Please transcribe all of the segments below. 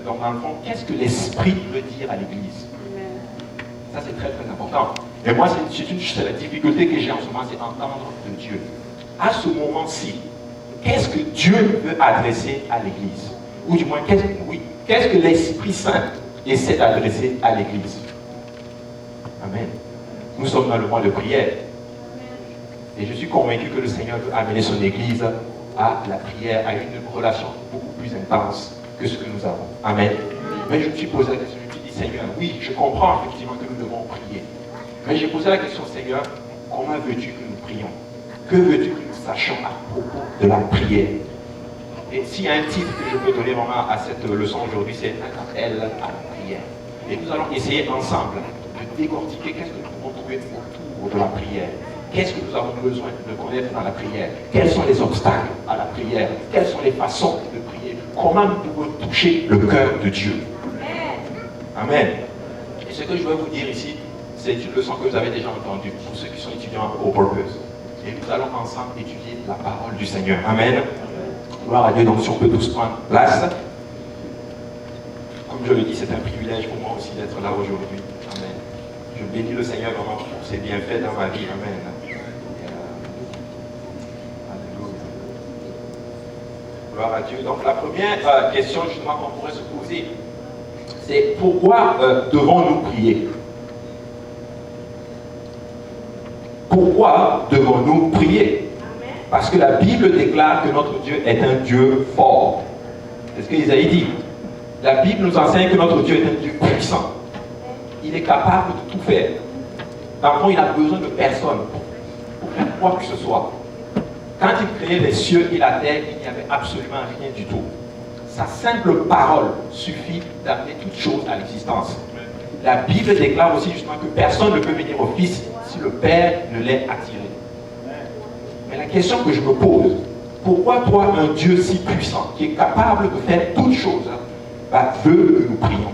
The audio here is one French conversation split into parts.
Donc, dans le fond, qu'est-ce que l'Esprit veut dire à l'Église? Ça, c'est très, très important. Et moi, c'est la difficulté que j'ai en ce moment, c'est entendre de Dieu. À ce moment-ci, qu'est-ce que Dieu veut adresser à l'Église? Ou du moins, qu'est-ce que l'Esprit Saint essaie d'adresser à l'Église? Amen. Nous sommes dans le mois de prière. Et je suis convaincu que le Seigneur veut amener son Église à la prière, à une relation beaucoup plus intense que ce que nous avons. Amen. Mais je me suis posé la question, je me suis dit, Seigneur, oui, je comprends effectivement que nous devons prier. Mais j'ai posé la question, Seigneur, comment veux-tu que nous prions? Que veux-tu que nous sachions à propos de la prière? Et s'il y a un titre que je peux donner vraiment à cette leçon aujourd'hui, c'est un appel à la prière. Et nous allons essayer ensemble de décortiquer qu'est-ce que nous pouvons trouver autour de la prière. Qu'est-ce que nous avons besoin de connaître dans la prière? Quels sont les obstacles à la prière? Quelles sont les façons de prier? Comment nous pouvons toucher le cœur de Dieu? Amen. Et ce que je veux vous dire ici, c'est une leçon que vous avez déjà entendue pour ceux qui sont étudiants au Purpose. Et nous allons ensemble étudier la parole du Seigneur. Amen. Gloire à Dieu. Donc si on peut tous prendre place. Comme je le dis, c'est un privilège pour moi aussi d'être là aujourd'hui. Amen. Je bénis le Seigneur vraiment pour ses bienfaits dans ma vie. Amen. Gloire à Dieu. Donc la première question justement qu'on pourrait se poser, c'est pourquoi devons-nous prier? Pourquoi devons-nous prier? Parce que la Bible déclare que notre Dieu est un Dieu fort. C'est ce que Isaïe dit. La Bible nous enseigne que notre Dieu est un Dieu puissant. Il est capable de tout faire. Dans le fond, il n'a besoin de personne pour faire quoi que ce soit. Quand il créait les cieux et la terre, il n'y avait absolument rien du tout. Sa simple parole suffit d'amener toute chose à l'existence. La Bible déclare aussi justement que personne ne peut venir au Fils si le Père ne l'est attiré. Mais la question que je me pose, pourquoi toi, un Dieu si puissant, qui est capable de faire toutes choses, veut que nous prions?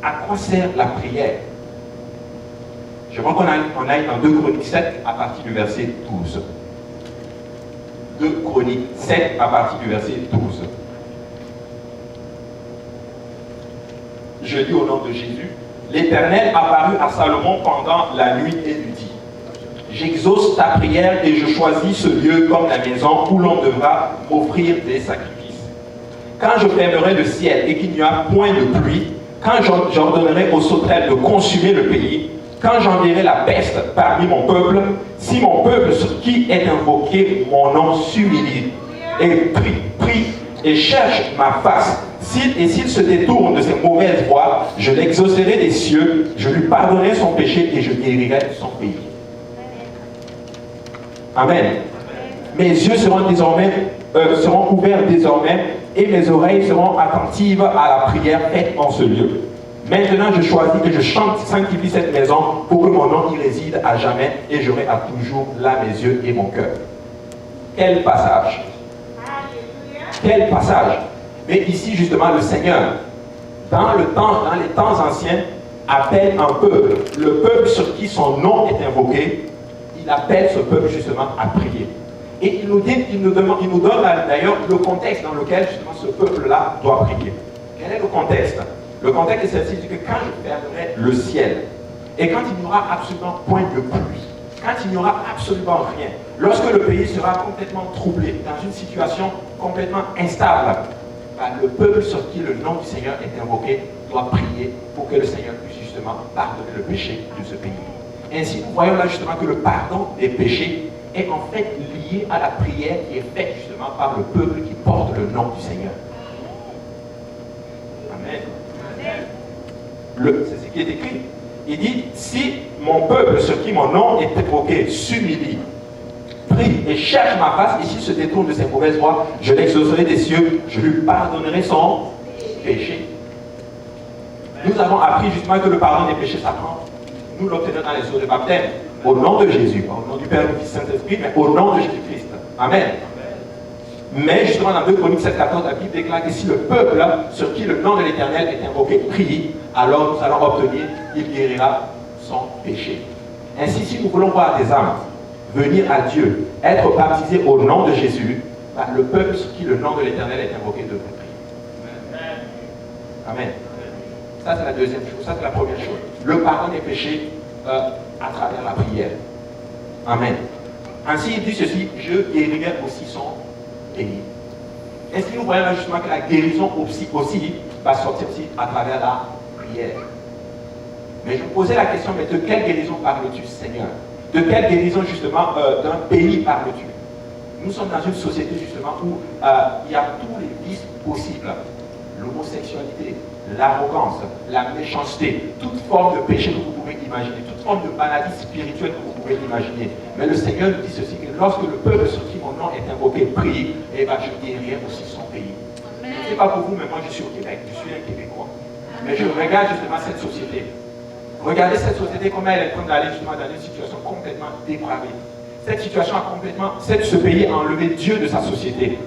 À quoi sert la prière? J'aimerais qu'on aille dans 2 Chroniques 7 à partir du verset 12. 2 Chroniques 7 à partir du verset 12. Je lis au nom de Jésus. L'Éternel apparut à Salomon pendant la nuit et lui dit: j'exauce ta prière et je choisis ce lieu comme la maison où l'on devra m'offrir des sacrifices. Quand je fermerai le ciel et qu'il n'y aura point de pluie, quand j'ordonnerai aux sauterelles de consumer le pays, quand j'enverrai la peste parmi mon peuple, si mon peuple sur qui est invoqué mon nom s'humilie et prie et cherche ma face, s'il se détourne de ses mauvaises voies, je l'exaucerai des cieux, je lui pardonnerai son péché et je guérirai son pays. Amen. Mes yeux seront ouverts désormais et mes oreilles seront attentives à la prière faite en ce lieu. Maintenant, je choisis et je sanctifie cette maison pour que mon nom y réside à jamais et j'aurai à toujours là mes yeux et mon cœur. Quel passage! Quel passage! Mais ici, justement, le Seigneur, dans les temps anciens, appelle un peuple. Le peuple sur qui son nom est invoqué, il appelle ce peuple justement à prier. Et il nous donne d'ailleurs le contexte dans lequel justement ce peuple-là doit prier. Quel est le contexte? Le contexte est celui-ci, c'est que quand je fermerai le ciel, et quand il n'y aura absolument point de pluie, quand il n'y aura absolument rien, lorsque le pays sera complètement troublé, dans une situation complètement instable, le peuple sur qui le nom du Seigneur est invoqué doit prier pour que le Seigneur puisse justement pardonner le péché de ce pays. Ainsi, nous voyons là justement que le pardon des péchés est en fait lié à la prière qui est faite justement par le peuple qui porte le nom du Seigneur. Amen. C'est ce qui est écrit. Il dit, si mon peuple sur qui mon nom est invoqué s'humilie, prie et cherche ma face, et s'il se détourne de ses mauvaises voies, je l'exaucerai des cieux, je lui pardonnerai son péché. Nous avons appris justement que le pardon des péchés s'apprend. Nous l'obtenons dans les eaux de baptême, au nom de Jésus, pas au nom du Père, du Fils, Saint-Esprit, mais au nom de Jésus-Christ. Amen. Mais justement, dans 2 Chroniques 7,14, la Bible déclare que si le peuple sur qui le nom de l'Éternel est invoqué prie, alors nous allons obtenir, il guérira son péché. Ainsi, si nous voulons voir des âmes venir à Dieu, être baptisés au nom de Jésus, le peuple sur qui le nom de l'Éternel est invoqué devrait prier. Amen. Ça, c'est la deuxième chose. Ça, c'est la première chose. Le pardon des péchés à travers la prière. Amen. Ainsi, il dit ceci, je guérirai aussi son pays. Est-ce que nous voyons là justement que la guérison aussi va sortir aussi à travers la prière? Mais je me posais la question, mais de quelle guérison parles-tu, Seigneur? De quelle guérison justement d'un pays parles-tu? Nous sommes dans une société justement où il y a tous les vices possibles. L'homosexualité, l'arrogance, la méchanceté, toute forme de péché que vous pouvez imaginer, toute forme de maladie spirituelle que vous pouvez imaginer. Mais le Seigneur nous dit ceci, que lorsque le peuple sur qui mon nom est invoqué prie, et je guérirai aussi son pays. Amen. Je ne sais pas pour vous, mais moi je suis au Québec, je suis un Québécois. Amen. Mais je regarde justement cette société. Regardez cette société, comment elle est en train d'aller justement dans une situation complètement dépravée. Cette situation a complètement, ce pays a enlevé Dieu de sa société.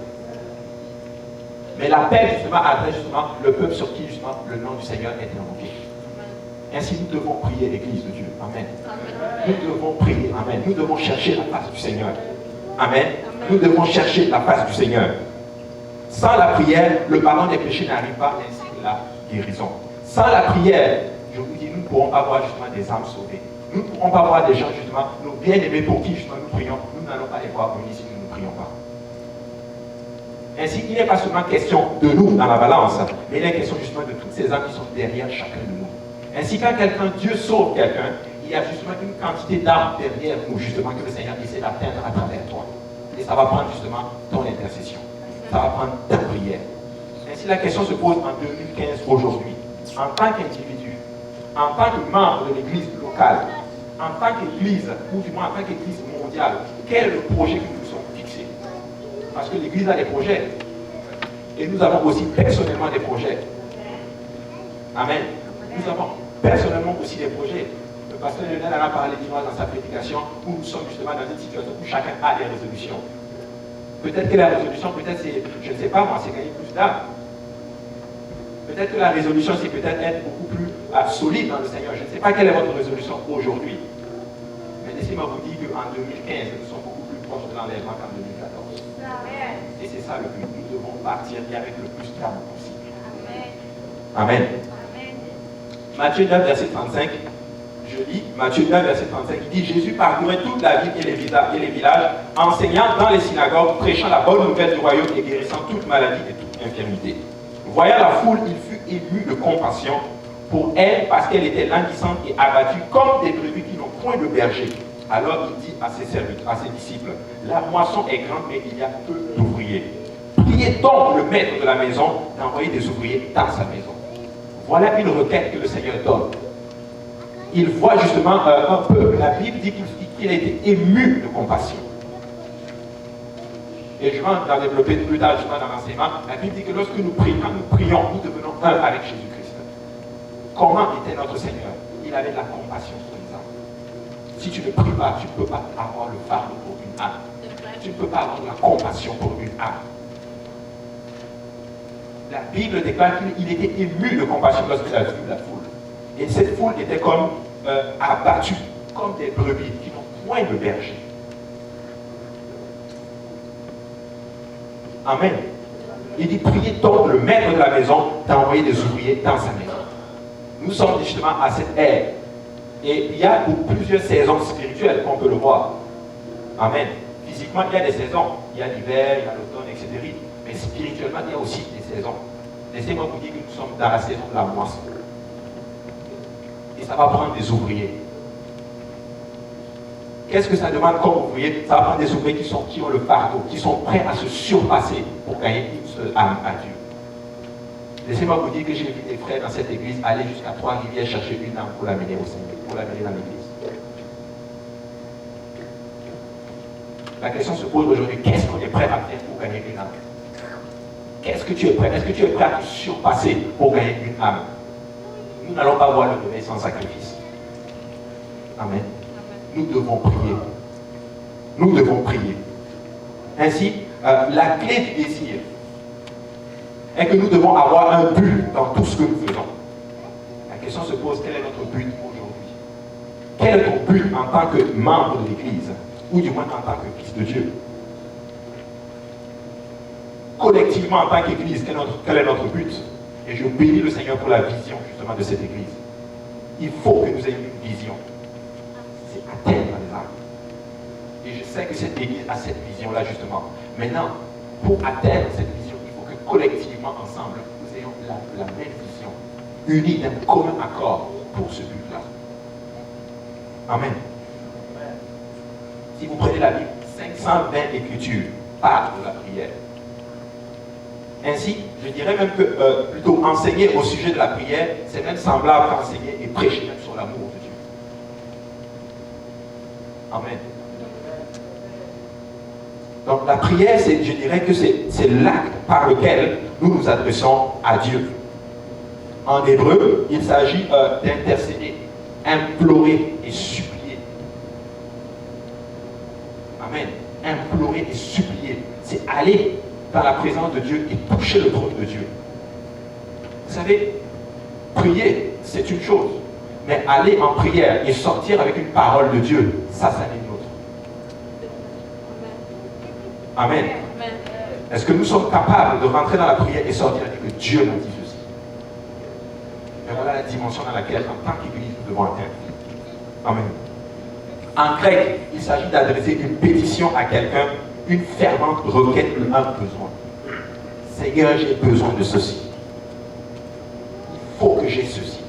Mais l'appel justement adresse justement le peuple sur qui justement le nom du Seigneur est invoqué. Ainsi nous devons prier l'Église de Dieu. Amen. Nous devons prier. Amen. Nous devons chercher la face du Seigneur. Amen. Nous devons chercher la face du Seigneur. Sans la prière, le pardon des péchés n'arrive pas ainsi que la guérison. Sans la prière, je vous dis, nous ne pourrons pas voir justement des âmes sauvées. Nous ne pourrons pas voir des gens justement, nos bien-aimés pour qui justement nous prions. Nous n'allons pas les voir venir si nous ne prions pas. Ainsi, il n'est pas seulement question de nous dans la balance, mais il est question justement de toutes ces âmes qui sont derrière chacun de nous. Ainsi, quand Dieu sauve quelqu'un, il y a justement une quantité d'âmes derrière nous, justement, que le Seigneur essaie d'atteindre à travers toi. Et ça va prendre justement ton intercession. Ça va prendre ta prière. Ainsi, la question se pose en 2015 aujourd'hui. En tant qu'individu, en tant que membre de l'église locale, en tant qu'église, ou du moins en tant qu'église mondiale, quel est le projet que nous sommes fixés? Parce que l'église a des projets. Et nous avons aussi personnellement des projets. Amen. Nous avons personnellement aussi des projets. Le pasteur Lionel en a parlé dimanche dans sa prédication, où nous sommes justement dans une situation où chacun a des résolutions. Peut-être que la résolution, peut-être c'est, je ne sais pas moi, c'est gagner plus d'âme. Peut-être que la résolution, c'est peut-être être beaucoup plus solide dans le Seigneur. Je ne sais pas quelle est votre résolution aujourd'hui. Mais laissez-moi vous dire qu'en 2015, nous sommes beaucoup plus proches de l'enlèvement qu'en 2014. Et c'est ça le but. Nous devons partir avec le plus d'âme possible. Amen. Matthieu 9, verset 35. Je lis Matthieu 9, verset 35. Il dit, Jésus parcourait toute la ville et les villages, enseignant dans les synagogues, prêchant la bonne nouvelle du royaume et guérissant toute maladie et toute infirmité. Voyant la foule, il fut ému de compassion pour elle parce qu'elle était languissante et abattue comme des brebis qui n'ont point de berger. Alors il dit à ses disciples, la moisson est grande mais il y a peu d'ouvriers. Priez donc le maître de la maison d'envoyer des ouvriers dans sa maison. Voilà une requête que le Seigneur donne. Il voit justement un peu, la Bible dit qu'il a été ému de compassion. Et je vais en développer plus tard justement dans l'enseignement. La Bible dit que lorsque nous prions, quand nous prions, nous devenons un avec Jésus-Christ. Comment était notre Seigneur? Il avait de la compassion pour les âmes. Si tu ne pries pas, tu ne peux pas avoir le fardeau pour une âme. Tu ne peux pas avoir de la compassion pour une âme. La Bible déclare qu'il était ému de compassion lorsqu'il a vu la foule. Et cette foule était comme abattue, comme des brebis qui n'ont point de berger. Amen. Il dit, priez donc le maître de la maison d'envoyer des ouvriers dans sa maison. Nous sommes justement à cette ère. Et il y a plusieurs saisons spirituelles qu'on peut le voir. Amen. Physiquement, il y a des saisons. Il y a l'hiver, il y a l'automne, etc. Mais spirituellement, il y a aussi des saisons. Laissez-moi vous dire que nous sommes dans la saison de la moisson. Et ça va prendre des ouvriers. Qu'est-ce que ça demande comme ouvrier? Ça va prendre des ouvriers qui ont le fardeau, qui sont prêts à se surpasser pour gagner une seule âme à Dieu. Laissez-moi vous dire que j'ai vu des frères dans cette église aller jusqu'à Trois-Rivières chercher une âme pour l'amener au Seigneur, pour l'amener dans l'église. La question se pose aujourd'hui, qu'est-ce qu'on est prêt à faire pour gagner une âme? Qu'est-ce que tu es prêt? Est-ce que tu es prêt à te surpasser pour gagner une âme? Nous n'allons pas voir le réveil sans sacrifice. Amen. Nous devons prier. Nous devons prier. Ainsi, la clé du désir est que nous devons avoir un but dans tout ce que nous faisons. La question se pose, quel est notre but aujourd'hui? Quel est ton but en tant que membre de l'Église? Ou du moins en tant que fils de Dieu? Collectivement, en tant qu'Église, quel est notre but? Et je bénis le Seigneur pour la vision justement de cette église. Il faut que nous ayons une vision. C'est atteindre les âmes. Et je sais que cette église a cette vision-là justement. Maintenant, pour atteindre cette vision, il faut que collectivement, ensemble, nous ayons la même vision, unis d'un commun accord pour ce but-là. Amen. Si vous prenez la Bible, 520 écritures parlent de la prière. Ainsi, je dirais même que plutôt enseigner au sujet de la prière, c'est même semblable à enseigner et prêcher même sur l'amour de Dieu. Amen. Donc la prière, je dirais que c'est l'acte par lequel nous nous adressons à Dieu. En hébreu, il s'agit d'intercéder, implorer et supplier. Amen. Implorer et supplier. C'est aller dans la présence de Dieu et toucher le trône de Dieu. Vous savez, prier, c'est une chose. Mais aller en prière et sortir avec une parole de Dieu, ça n'est une autre. Amen. Est-ce que nous sommes capables de rentrer dans la prière et sortir et dire que Dieu m'a dit ceci? Et voilà la dimension dans laquelle, en tant qu'Église, nous devons atteindre. Amen. En grec, il s'agit d'adresser une pétition à quelqu'un, une fervente requête ou un besoin. Seigneur, j'ai besoin de ceci. Il faut que j'ai ceci.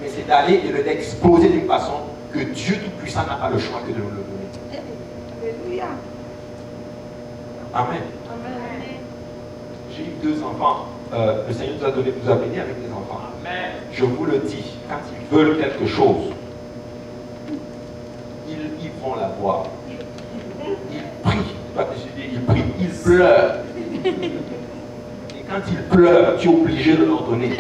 Mais c'est d'aller et de l'exposer d'une façon que Dieu Tout-Puissant n'a pas le choix que de nous le donner. Alléluia. Amen. Amen. J'ai eu 2 enfants. Le Seigneur nous a bénis avec des enfants. Amen. Je vous le dis, quand ils veulent quelque chose, ils vont l'avoir. Ils prient, ils pleurent. Et quand ils pleurent, tu es obligé de leur donner.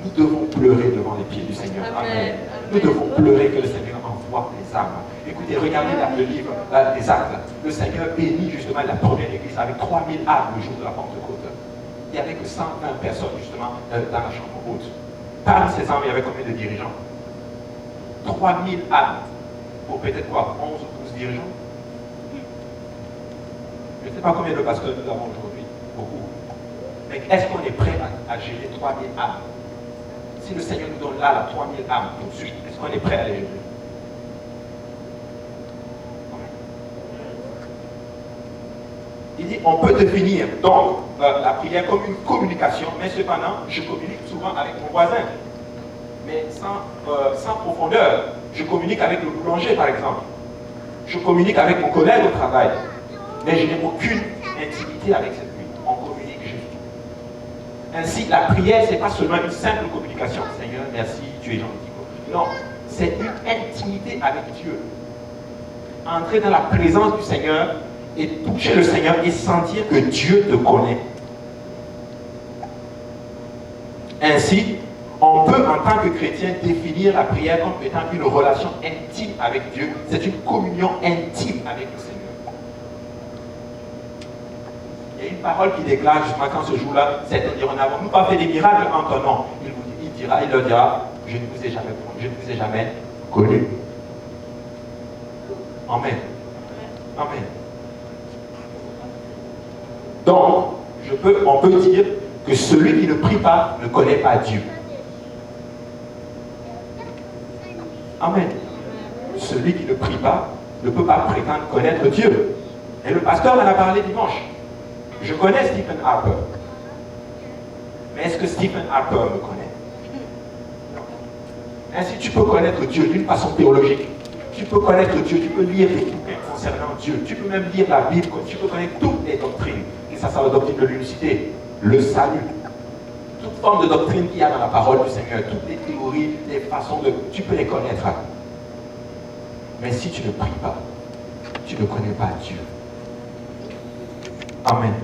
Nous devons pleurer devant les pieds du Seigneur. Amen. Nous devons pleurer que le Seigneur envoie les âmes. Écoutez, regardez le livre des Actes. Le Seigneur bénit justement la première église avec 3000 âmes le jour de la Pentecôte. Il n'y avait que 120 personnes justement dans la chambre haute. Parmi ces âmes, il y avait combien de dirigeants? 3000 âmes. Pour peut-être quoi? 11 ou 12 dirigeants? Je ne sais pas combien de pasteurs nous avons aujourd'hui. Beaucoup. Mais est-ce qu'on est prêt à gérer 3000 âmes? Si le Seigneur nous donne là la 3000 âmes tout de suite, est-ce qu'on est prêt à les gérer? Il dit, on peut définir donc la prière comme une communication, mais cependant, je communique souvent avec mon voisin. Mais sans profondeur. Je communique avec le boulanger, par exemple. Je communique avec mon collègue au travail. Mais je n'ai aucune intimité avec cette lui. On communique juste. Ainsi, la prière, ce n'est pas seulement une simple communication. Seigneur, merci, tu es gentil. Non, c'est une intimité avec Dieu. Entrer dans la présence du Seigneur et toucher le Seigneur et sentir que Dieu te connaît. Ainsi, on peut en tant que chrétien définir la prière comme étant une relation intime avec Dieu. C'est une communion intime avec le Seigneur. Il y a une parole qui déclare justement quand ce jour-là, c'est-à-dire on n'avons pas fait des miracles en ton nom. Il leur dira, je ne vous ai jamais connu. Amen. Amen. Donc, on peut dire que celui qui ne prie pas ne connaît pas Dieu. Amen. Celui qui ne prie pas ne peut pas prétendre connaître Dieu. Et le pasteur en a parlé dimanche. Je connais Stephen Harper. Mais est-ce que Stephen Harper me connaît? Ainsi, tu peux connaître Dieu d'une façon théologique. Tu peux connaître Dieu, tu peux lire des bouquins concernant Dieu. Tu peux même lire la Bible, tu peux connaître toutes les doctrines. Et ça, c'est la doctrine de l'unicité, le salut. Toute forme de doctrine qu'il y a dans la parole du Seigneur, toutes les théories, les façons de... Tu peux les connaître. Mais si tu ne pries pas, tu ne connais pas Dieu. Amen.